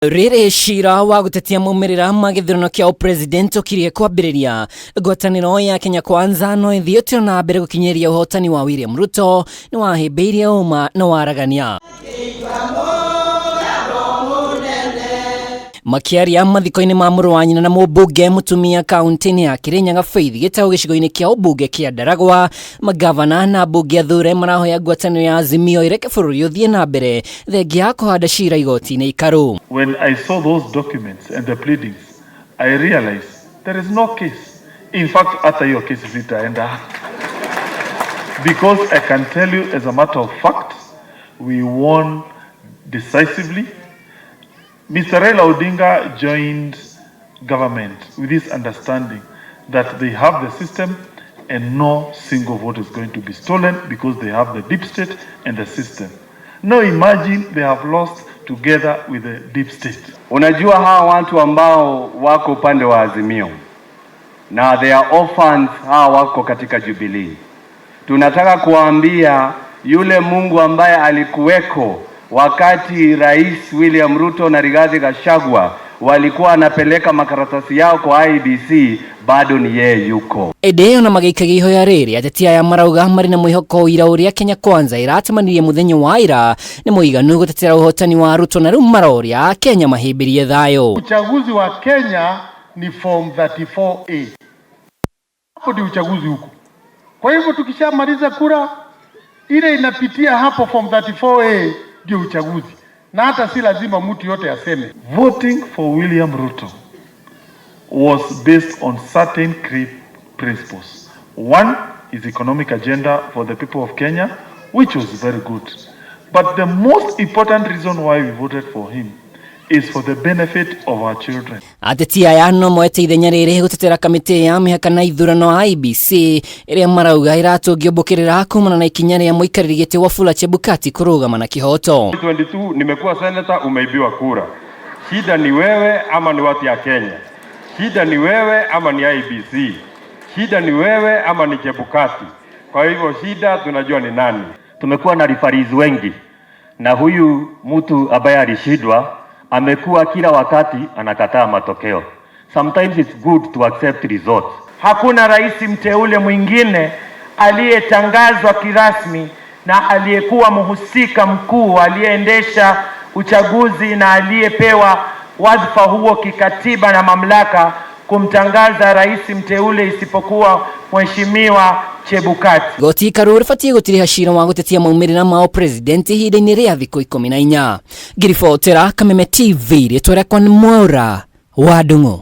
Riri shira wa gutetia maumirira ma githurano kia upresident ukirie kwambiriria ngwataniro ya Kenya Kwanza no ithiotio na mbere gukinyeria uhotani wa William Ruto ni wahimbiirie uma na waragania makiaria mathiko-ini ma mũrũ wa nyina na mũmbunge mutumia kaunti-ini ya Kirinyaga Faith gĩtaũ gĩcigo-inĩ kia ũmbunge kia Ndaragwa, magavana na mbunge athure marahoya ngwatanĩro ya Azimio ireke bũrũri ũthiĩ na mbere thengia ya kũhanda cira igoti-inĩ ikaru. When I saw those documents and the pleadings, I realized there is no case. In fact, hata hiyo case sitaenda. Because I can tell you as a matter of fact, we won decisively. Mr. Raila Odinga joined government with this understanding that they have the system and no single vote is going to be stolen because they have the deep state and the system. Now imagine they have lost together with the deep state. Unajua hawa watu ambao wako upande wa Azimio na they are orphans, hawa wako katika Jubilee. Tunataka kuambia yule Mungu ambaye alikuweko wakati Rais William Ruto na Rigathi Gachagua walikuwa anapeleka makaratasi yao kwa IBC, bado ni yeye yuko. Ede ona magĩikagia ihoya rĩrĩ ateti aya marauga marĩ na mwĩhoko ira ũrĩa Kenya Kwanza iratamanirie mũthenya wa ira nĩ mũiganu gũtetera ũhotani wa Ruto, na rĩu maroria Kenya mahĩmbĩrie thayũ. Uchaguzi wa Kenya ni form 34A. Hapo ndio uchaguzi huko. Kwa hivyo tukishamaliza kura ile inapitia hapo form 34A ndio uchaguzi. Na hata si lazima mtu yote aseme. Voting for William Ruto was based on certain principles. One is economic agenda for the people of Kenya, which was very good. But the most important reason why we voted for him is for the benefit of our children. Ateti aya no moete ithenya rĩrĩ gũtetera kamĩtĩ ya mĩhaka na ithurano IBC ĩrĩa marauga iratũngio mbũkĩrĩra kumana na ikinya rĩa mũikarĩri gĩtĩ Wafula Chebukati kũrũgama na kĩhoto. 2022 nimekuwa senator, umeibiwa kura. Shida ni wewe ama ni watu ya Kenya? Shida ni wewe ama ni IBC? Shida ni wewe ama ni Chebukati? Kwa hivyo shida tunajua ni nani. Tumekuwa na referees wengi na huyu mtu ambaye alishindwa amekuwa kila wakati anakataa matokeo. Sometimes it's good to accept results. Hakuna rais mteule mwingine aliyetangazwa kirasmi na aliyekuwa mhusika mkuu aliyeendesha uchaguzi na aliyepewa wadhifa huo kikatiba na mamlaka kumtangaza rais mteule isipokuwa Mheshimiwa Chebukati. Goti ikaru rĩbatie gũtiriha cira wa gũtetia maumĩrĩra ma president ihinda-inĩ rĩa thikũ 14. Ngiribotera Kameme TV rĩtwa rĩakwa nĩ Mwaura wa Ndung'u.